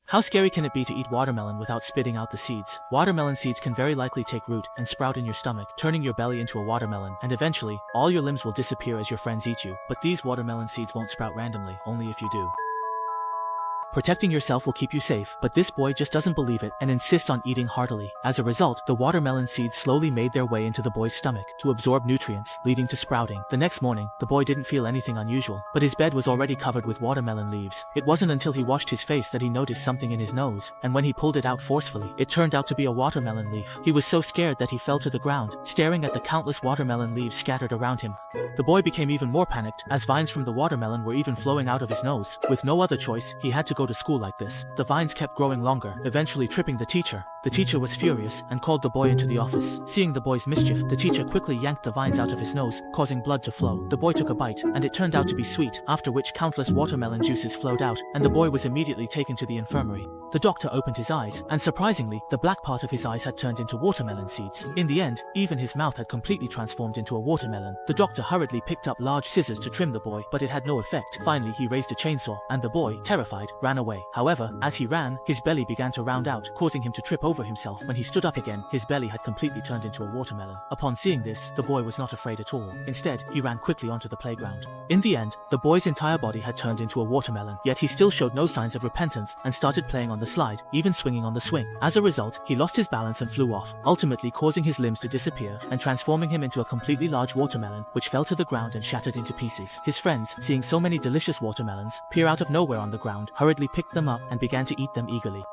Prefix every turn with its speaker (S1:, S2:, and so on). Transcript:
S1: How scary can it be to eat watermelon without spitting out the seeds? Watermelon seeds can very likely take root and sprout in your stomach, turning your belly into a watermelon, and eventually, all your limbs will disappear as your friends eat you. But these watermelon seeds won't sprout randomly, only if you do. Protecting yourself will keep you safe, but this boy just doesn't believe it and insists on eating heartily. As a result, the watermelon seeds slowly made their way into the boy's stomach to absorb nutrients, leading to sprouting. The next morning, the boy didn't feel anything unusual, but his bed was already covered with watermelon leaves. It wasn't until he washed his face that he noticed something in his nose, and when he pulled it out forcefully, it turned out to be a watermelon leaf. He was so scared that he fell to the ground, staring at the countless watermelon leaves scattered around him. The boy became even more panicked, as vines from the watermelon were even flowing out of his nose. With no other choice, he had to go to school like this. The vines kept growing longer, eventually tripping the teacher. The teacher was furious and called the boy into the office. Seeing the boy's mischief, the teacher quickly yanked the vines out of his nose, causing blood to flow. The boy took a bite, and it turned out to be sweet, after which countless watermelon juices flowed out, and the boy was immediately taken to the infirmary. The doctor opened his eyes, and surprisingly, the black part of his eyes had turned into watermelon seeds. In the end, even his mouth had completely transformed into a watermelon. The doctor hurriedly picked up large scissors to trim the boy, but it had no effect. Finally, he raised a chainsaw, and the boy, terrified, ran away. However, as he ran, his belly began to round out, causing him to trip over himself. When he stood up again, his belly had completely turned into a watermelon. Upon seeing this, the boy was not afraid at all. Instead, he ran quickly onto the playground. In the end, the boy's entire body had turned into a watermelon, yet he still showed no signs of repentance and started playing on the slide, even swinging on the swing. As a result, he lost his balance and flew off, ultimately causing his limbs to disappear and transforming him into a completely large watermelon, which fell to the ground and shattered into pieces. His friends, seeing so many delicious watermelons appear out of nowhere on the ground, hurriedly picked them up and began to eat them eagerly.